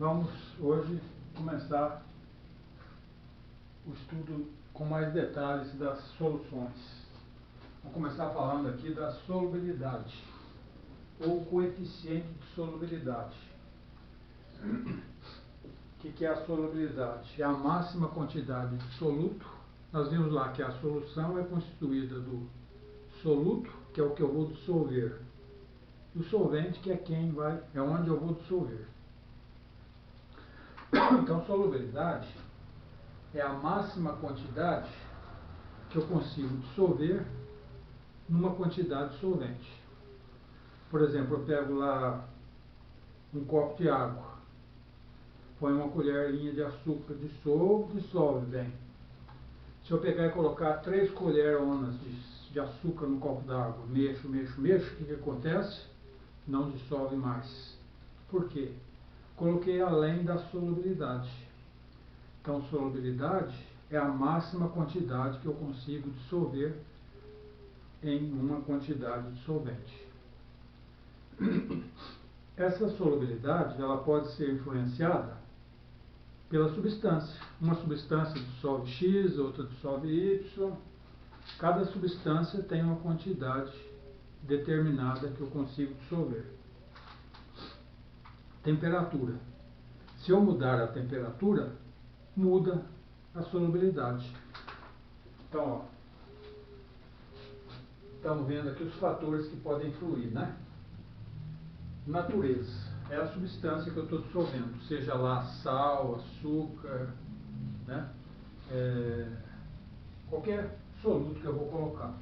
Vamos hoje começar o estudo com mais detalhes das soluções. Vamos começar falando aqui da solubilidade, ou coeficiente de solubilidade. O que é a solubilidade? É a máxima quantidade de soluto. Nós vimos lá que a solução é constituída do soluto, que é o que eu vou dissolver, e o solvente, que é onde eu vou dissolver. Então, solubilidade é a máxima quantidade que eu consigo dissolver numa quantidade solvente. Por exemplo, eu pego lá um copo de água, põe uma colherinha de açúcar, dissolve bem. Se eu pegar e colocar 3 colheronas de açúcar no copo d'água, mexo, o que acontece? Não dissolve mais. Por quê? Coloquei além da solubilidade. Então, solubilidade é a máxima quantidade que eu consigo dissolver em uma quantidade de solvente. Essa solubilidade ela pode ser influenciada pela substância. Uma substância dissolve X, outra dissolve Y. Cada substância tem uma quantidade determinada que eu consigo dissolver. Temperatura. Se eu mudar a temperatura, muda a solubilidade. Então, ó, estamos vendo aqui os fatores que podem influir, né? Natureza. É a substância que eu estou dissolvendo, seja lá sal, açúcar, né? Qualquer soluto que eu vou colocar.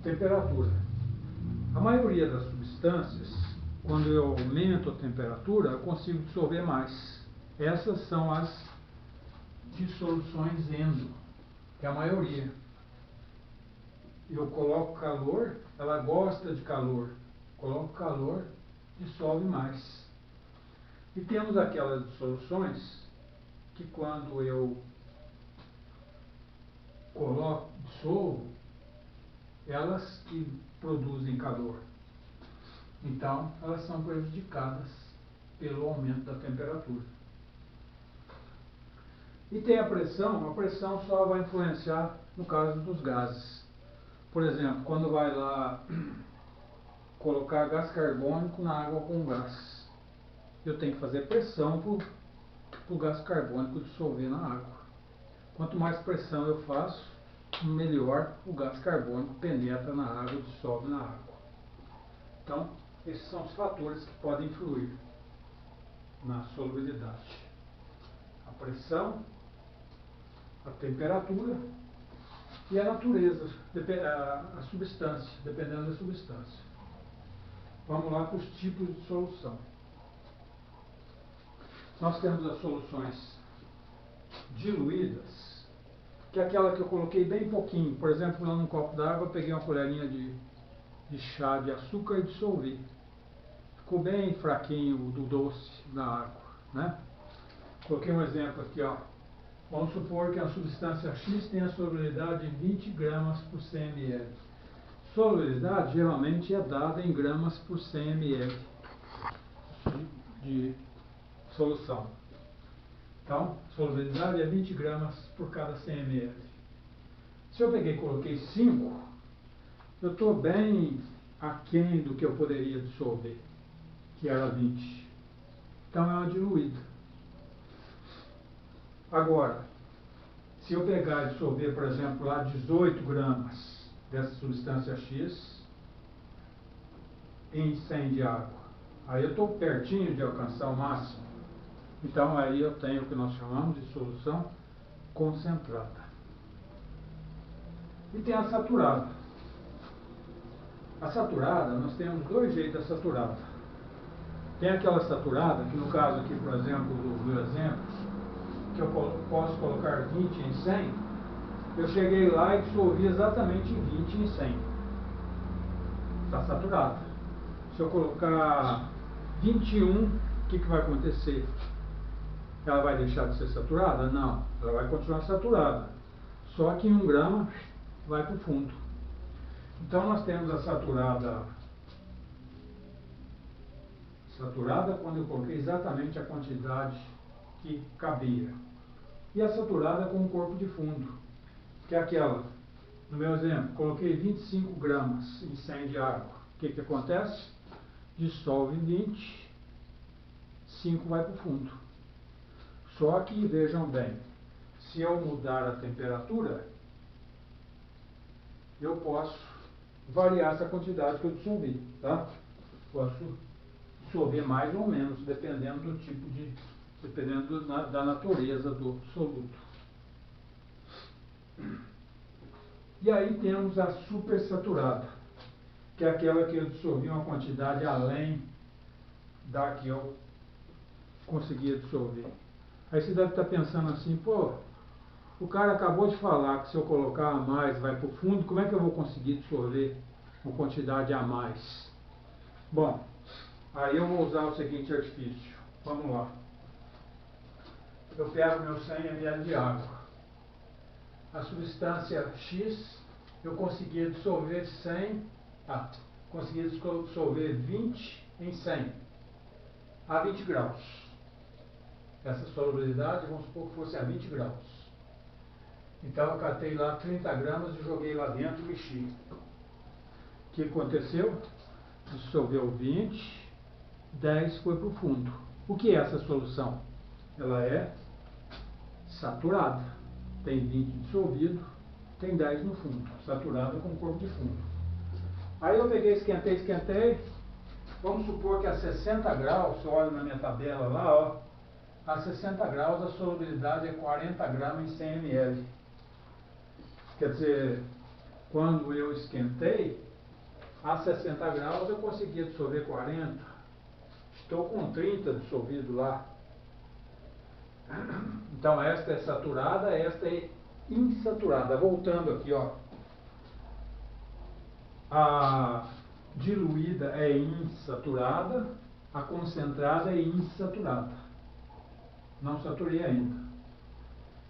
Temperatura. A maioria das substâncias, quando eu aumento a temperatura, eu consigo dissolver mais. Essas são as dissoluções endo, que é a maioria. Eu coloco calor, ela gosta de calor. Coloco calor, dissolve mais. E temos aquelas dissoluções que quando eu dissolvo, elas que produzem calor. Então, elas são prejudicadas pelo aumento da temperatura. E tem a pressão só vai influenciar no caso dos gases. Por exemplo, quando vai lá colocar gás carbônico na água com gás, eu tenho que fazer pressão para o gás carbônico dissolver na água. Quanto mais pressão eu faço, melhor o gás carbônico penetra na água e dissolve na água. Então, esses são os fatores que podem influir na solubilidade. A pressão, a temperatura e a natureza, a substância, dependendo da substância. Vamos lá para os tipos de solução. Nós temos as soluções diluídas, que é aquela que eu coloquei bem pouquinho. Por exemplo, lá num copo d'água, eu peguei uma colherinha de chá de açúcar e dissolvi. Ficou bem fraquinho do doce da água, né? Coloquei um exemplo aqui, ó. Vamos supor que a substância X tem a solubilidade de 20 gramas por 100 ml. Solubilidade geralmente é dada em gramas por 100 ml de solução. Então, solubilidade é 20 gramas por cada 100 ml. Se eu peguei e coloquei 5, eu estou bem aquém do que eu poderia dissolver, que era 20. Então, é uma diluída. Agora, se eu pegar e dissolver, por exemplo, lá 18 gramas dessa substância X em 100 de água, aí eu estou pertinho de alcançar o máximo. Então, aí eu tenho o que nós chamamos de solução concentrada. E tem a saturada. A saturada, nós temos 2 jeitos da saturada. Tem aquela saturada, que no caso aqui, por exemplo, do meu exemplo, que eu posso colocar 20 em 100, eu cheguei lá e dissolvi exatamente 20 em 100. Está saturada. Se eu colocar 21, o que vai acontecer? Ela vai deixar de ser saturada? Não, ela vai continuar saturada. Só que em 1 grama vai para o fundo. Então nós temos a saturada Saturada quando eu coloquei exatamente a quantidade que cabia. E a saturada com o corpo de fundo, que é aquela, no meu exemplo, coloquei 25 gramas em 100 de água. O que acontece? Dissolve 20, 5 vai para o fundo. Só que, vejam bem, se eu mudar a temperatura, eu posso variar essa quantidade que eu dissolvi, tá? Posso dissolver mais ou menos, dependendo do tipo de, dependendo da natureza do soluto. E aí temos a supersaturada, que é aquela que eu dissolvi uma quantidade além da que eu conseguia dissolver. Aí você deve estar pensando assim, pô, o cara acabou de falar que se eu colocar a mais vai para o fundo, como é que eu vou conseguir dissolver uma quantidade a mais? Bom, aí eu vou usar o seguinte artifício. Vamos lá. Eu pego meu 100 ml de água. A substância X, eu conseguia dissolver 20 em 100 a 20 graus. Essa solubilidade, vamos supor que fosse a 20 graus. Então eu catei lá 30 gramas e joguei lá dentro e mexi. O que aconteceu? Dissolveu 20, 10 foi para o fundo. O que é essa solução? Ela é saturada. Tem 20 dissolvido, tem 10 no fundo. Saturada com corpo de fundo. Aí eu peguei, esquentei. Vamos supor que a 60 graus, se eu olho na minha tabela lá, ó, a 60 graus a solubilidade é 40 gramas em 100 ml. Quer dizer, quando eu esquentei, a 60 graus eu conseguia dissolver 40. Estou com 30 dissolvido lá. Então esta é saturada, esta é insaturada. Voltando aqui, ó. A diluída é insaturada, a concentrada é insaturada. Não saturei ainda.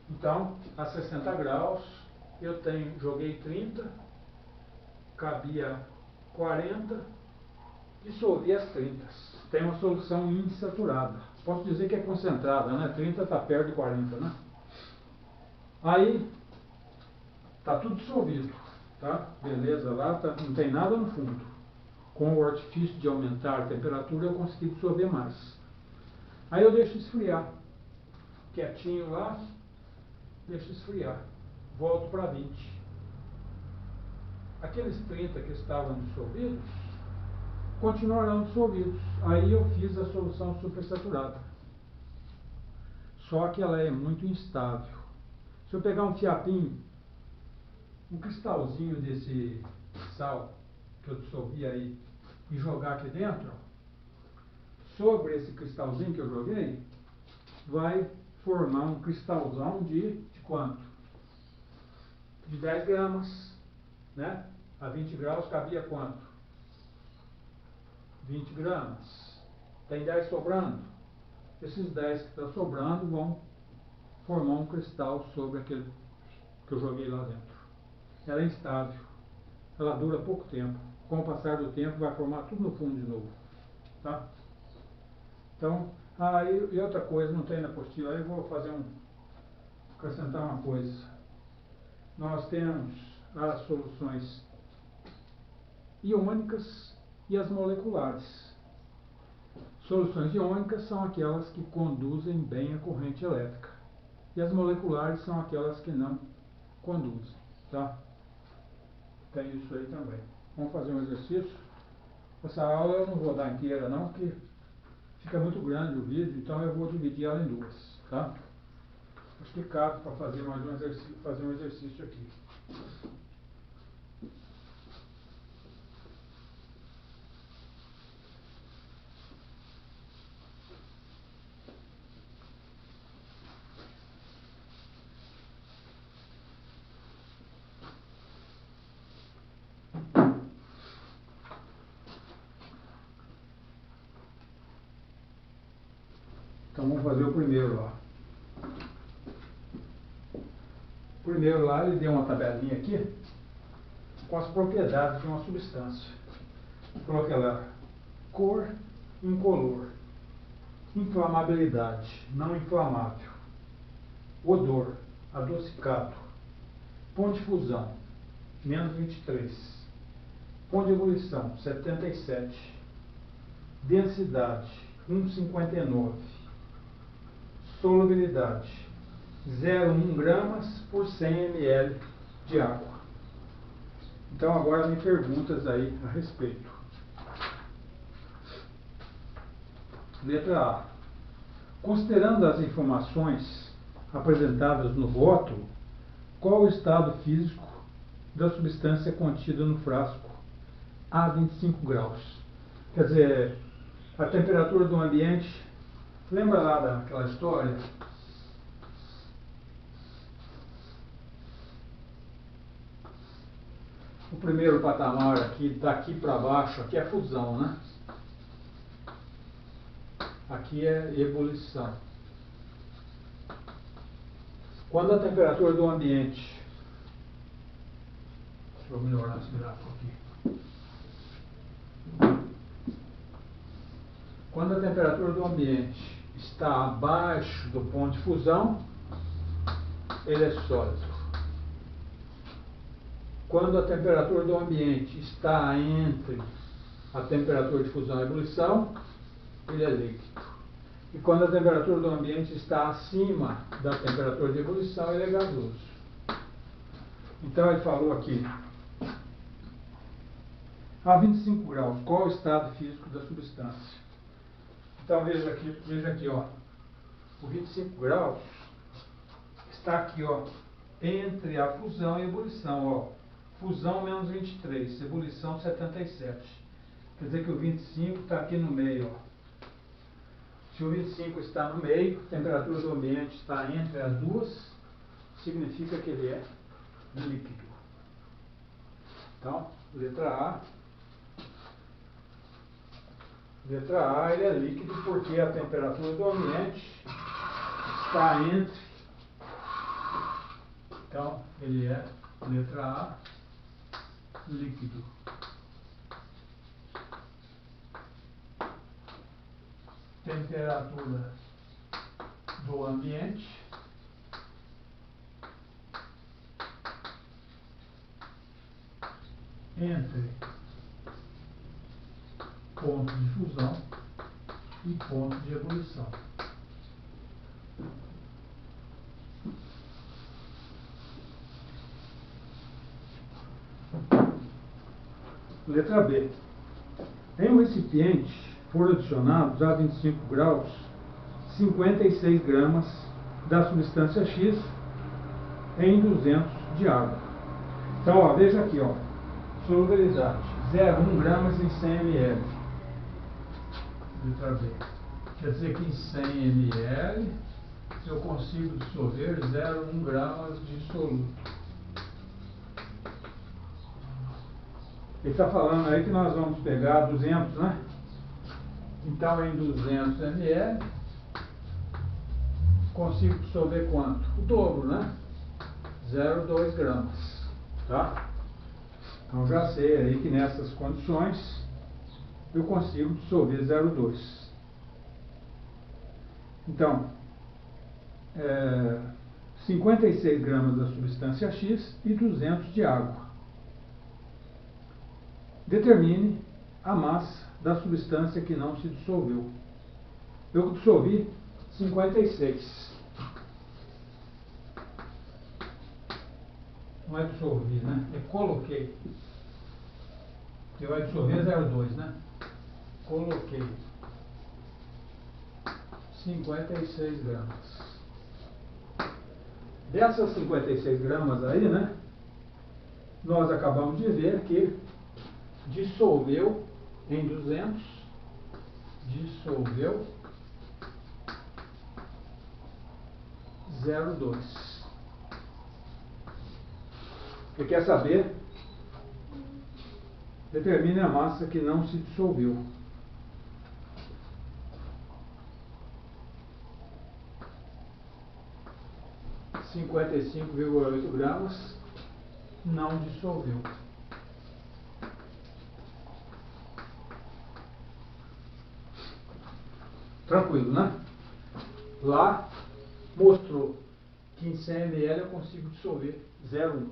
Então, a 60 graus, joguei 30, cabia 40, dissolvi as 30. Tem uma solução insaturada. Posso dizer que é concentrada, né? 30 está perto de 40, né? Aí, está tudo dissolvido, tá? Beleza, lá não tem nada no fundo. Com o artifício de aumentar a temperatura, eu consegui dissolver mais. Aí eu deixo esfriar. Quietinho lá, deixo esfriar. Volto para 20. Aqueles 30 que estavam dissolvidos, continuarão dissolvidos. Aí eu fiz a solução supersaturada. Só que ela é muito instável. Se eu pegar um fiapinho, um cristalzinho desse sal que eu dissolvi aí e jogar aqui dentro, sobre esse cristalzinho que eu joguei, vai formar um cristalzão de quanto? De 10 gramas, né? A 20 graus cabia quanto? 20 gramas. Tem 10 sobrando. Esses 10 que estão sobrando vão formar um cristal sobre aquele que eu joguei lá dentro. Ela é instável. Ela dura pouco tempo. Com o passar do tempo vai formar tudo no fundo de novo. Tá? Então, e outra coisa, não tem na apostila, aí eu vou acrescentar uma coisa. Nós temos as soluções iônicas e as moleculares. Soluções iônicas são aquelas que conduzem bem a corrente elétrica. E as moleculares são aquelas que não conduzem. Tá? Tem isso aí também. Vamos fazer um exercício. Essa aula eu não vou dar inteira não, porque fica muito grande o vídeo, então eu vou dividir ela em duas. Tá? Acho que cabe para fazer mais um exercício aqui. Então vamos fazer o primeiro lá. O primeiro lá ele deu uma tabelinha aqui com as propriedades de uma substância. Coloquei lá cor, incolor. Inflamabilidade, não inflamável. Odor, adocicado. Ponto de fusão, menos 23. Ponto de ebulição, 77. Densidade, 1,59. Solubilidade, 0,1 gramas por 100 ml de água. Então agora vem perguntas aí a respeito. Letra A. Considerando as informações apresentadas no rótulo, qual o estado físico da substância contida no frasco a 25 graus? Quer dizer, a temperatura do ambiente, lembra lá daquela história? O primeiro patamar aqui, daqui para baixo, aqui é fusão, né? Aqui é ebulição. Quando a temperatura do ambiente... Deixa eu melhorar esse gráfico aqui. Quando a temperatura do ambiente está abaixo do ponto de fusão, ele é sólido. Quando a temperatura do ambiente está entre a temperatura de fusão e ebulição, ele é líquido. E quando a temperatura do ambiente está acima da temperatura de ebulição, ele é gasoso. Então ele falou aqui, a 25 graus, qual o estado físico da substância? Então veja aqui, ó, o 25 graus está aqui, ó, entre a fusão e a ebulição, ó. Fusão menos 23, ebulição 77. Quer dizer que o 25 está aqui no meio, ó. Se o 25 está no meio, a temperatura do ambiente está entre as duas, significa que ele é líquido. Então, letra A. Letra A, ele é líquido porque a temperatura do ambiente está entre. Então, ele é, letra A, líquido. Temperatura do ambiente entre ponto de fusão e ponto de ebulição. Letra B. Em um recipiente foram adicionados a 25 graus 56 gramas da substância X em 200 de água. Então, ó, veja aqui, ó, solubilidade 0,1 gramas em 100 ml. Letra B. Quer dizer que em 100 ml eu consigo dissolver 0,1 gramas de soluto. Ele está falando aí que nós vamos pegar 200, né? Então, em 200 ml, consigo dissolver quanto? O dobro, né? 0,2 gramas, tá? Então, já sei aí que nessas condições, eu consigo dissolver 0,2. Então, 56 gramas da substância X e 200 de água. Determine a massa da substância que não se dissolveu. Eu dissolvi 56. Não é dissolvi, né? É coloquei. Porque vai dissolver 0,2, né? Coloquei 56 gramas. Dessas 56 gramas aí, né? Nós acabamos de ver que dissolveu em 200, dissolveu 0,2. Você quer saber? Determine a massa que não se dissolveu. – 55,8 gramas não dissolveu. Tranquilo, né? Lá mostrou que em 100 ml eu consigo dissolver 0,1.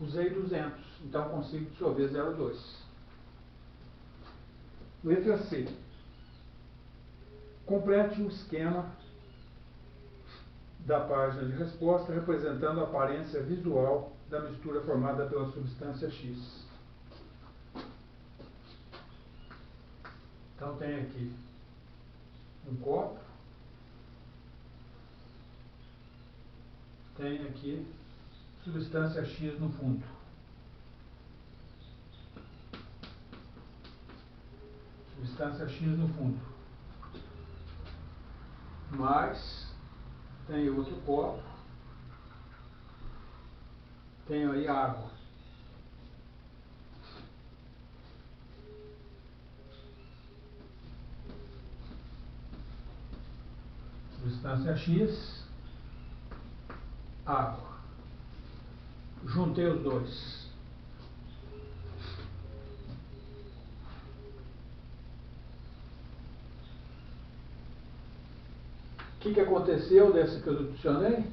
Usei 200, então consigo dissolver 0,2. Letra C. Complete o esquema da página de resposta representando a aparência visual da mistura formada pela substância X. Então tem aqui um copo, tem aqui substância X no fundo. Substância X no fundo. Mas tem outro copo, tenho aí água. Substância X, água. Juntei os dois. O que aconteceu dessa que eu adicionei?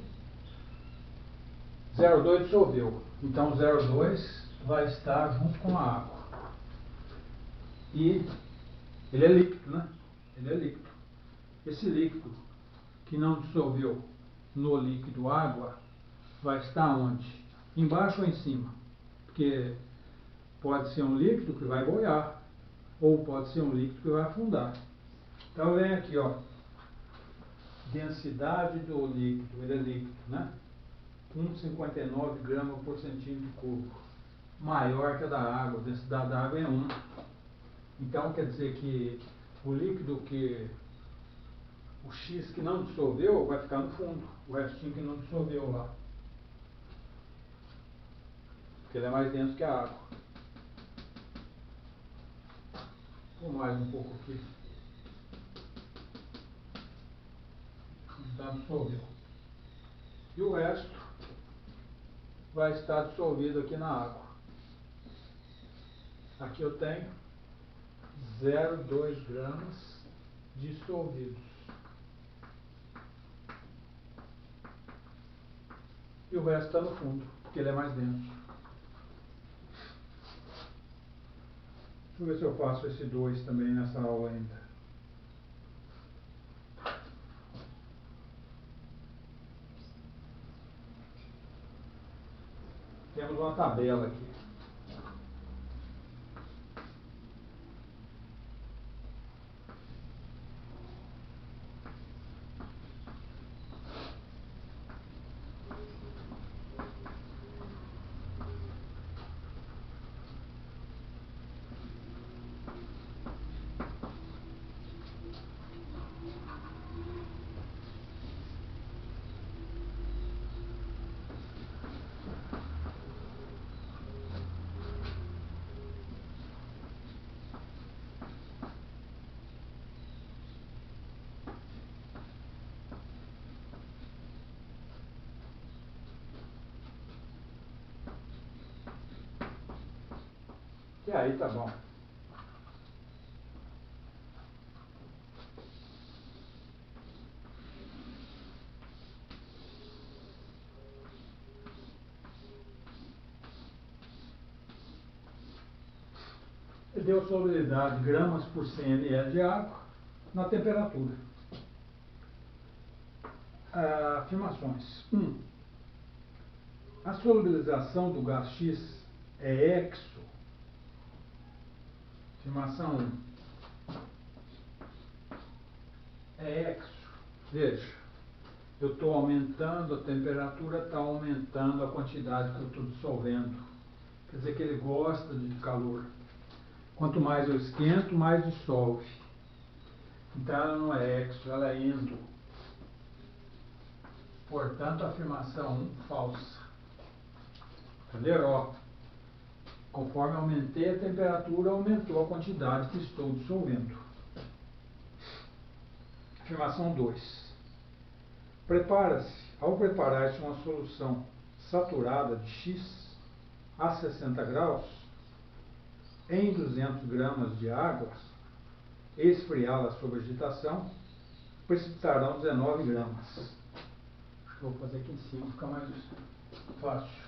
0,2 dissolveu. Então 0,2 vai estar junto com a água. E ele é líquido, né? Ele é líquido. Esse líquido que não dissolveu no líquido água vai estar onde? Embaixo ou em cima? Porque pode ser um líquido que vai boiar, ou pode ser um líquido que vai afundar. Então vem aqui, ó, densidade do líquido, ele é líquido, né? 1,59 gramas por centímetro cúbico, maior que a da água, a densidade da água é 1. Então quer dizer que o líquido que o X que não dissolveu vai ficar no fundo, o restinho que não dissolveu lá. Porque ele é mais denso que a água. Vou mais um pouco aqui. Então dissolveu. E o resto vai estar dissolvido aqui na água. Aqui eu tenho 0,2 gramas dissolvidos. E o resto está no fundo, porque ele é mais denso. Deixa eu ver se eu faço esse 2 também nessa aula ainda. Temos uma tabela aqui. E aí tá bom. Ele deu solubilidade gramas por 100 ml de água na temperatura. Afirmações. 1. A solubilização do gás X é exo. Afirmação 1. É exo. Veja, eu estou aumentando a temperatura, está aumentando a quantidade que eu estou dissolvendo. Quer dizer que ele gosta de calor. Quanto mais eu esquento, mais dissolve. Então ela não é exo, ela é endo. Portanto, a afirmação 1 falsa. Entendeu? Ó, conforme aumentei a temperatura, aumentou a quantidade que estou dissolvendo. Afirmação 2. Ao preparar-se uma solução saturada de X a 60 graus, em 200 gramas de água, e esfriá-la sob agitação, precipitarão 19 gramas. Vou fazer aqui em cima, fica mais fácil.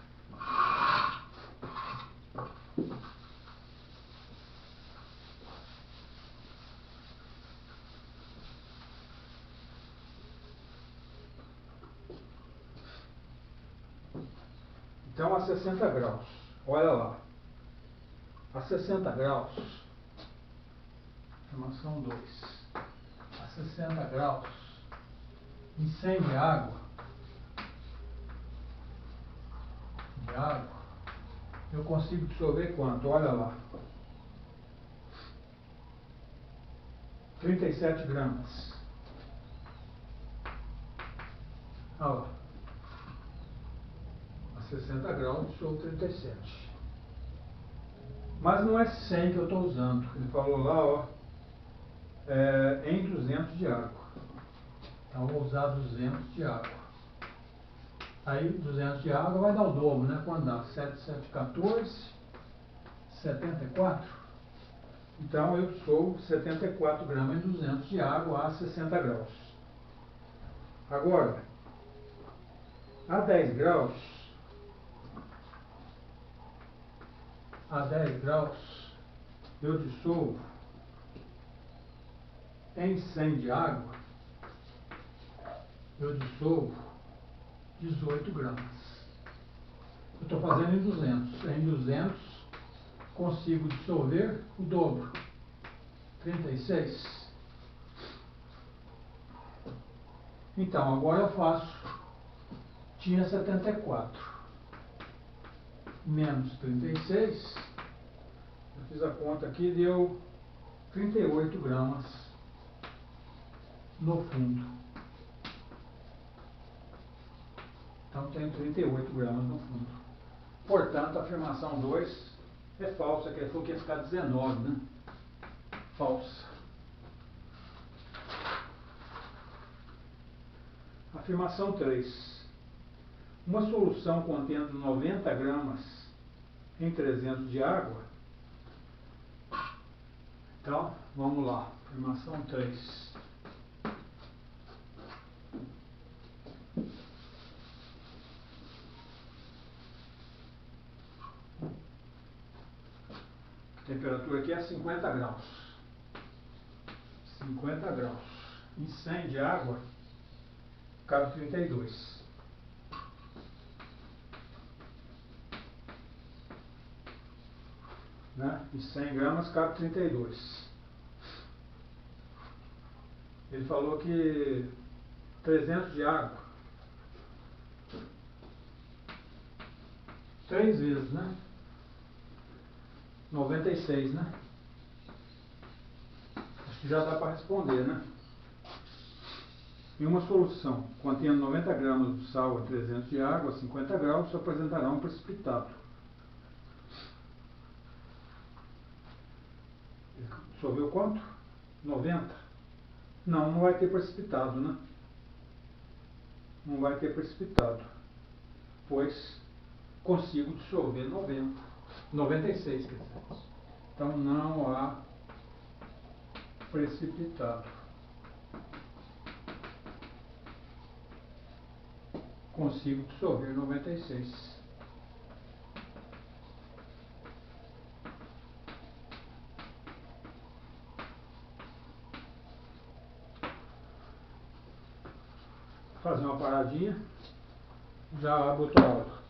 Então, a 60 graus, olha lá, a 60 graus, afirmação 2, a 60 graus, em 100 de água, eu consigo dissolver quanto? Olha lá, 37 gramas, olha lá, a 60 graus dissolvo 37. Mas não é 100 que eu estou usando, ele falou lá, ó, em 200 de água. Então eu vou usar 200 de água. Aí 200 de água vai dar o dobro, né? Quando dá 7, 7, 14, 74. Então eu dissolvo 74 gramas em 200 de água a 60 graus. Agora, a 10 graus, eu dissolvo em 100 de água, eu dissolvo 18 gramas. Eu estou fazendo em 200. Em 200, consigo dissolver o dobro, 36. Então, agora eu faço, tinha 74, menos 36, eu fiz a conta aqui, deu 38 gramas no fundo. Então, tenho 38 gramas no fundo. Portanto, a afirmação 2 é falsa, que ele falou que ia ficar 19, né? Falsa. Afirmação 3. Uma solução contendo 90 gramas em 300 de água. Então, vamos lá. Afirmação 3. A temperatura aqui é 50 graus. 50 graus. Em 100 de água, cabe 32. Né? E 100 gramas cabe 32. Ele falou que 300 de água, 3 vezes, né? 96, né? Acho que já dá para responder, né? Em uma solução contendo 90 gramas de sal a 300 de água a 50 graus, se apresentará um precipitado. Dissolveu quanto? 90? Não, não vai ter precipitado, né? Não vai ter precipitado, pois consigo dissolver 90. 96, quer dizer. Então não há precipitado. Consigo dissolver 96. Fazer uma paradinha, já abro outra aula.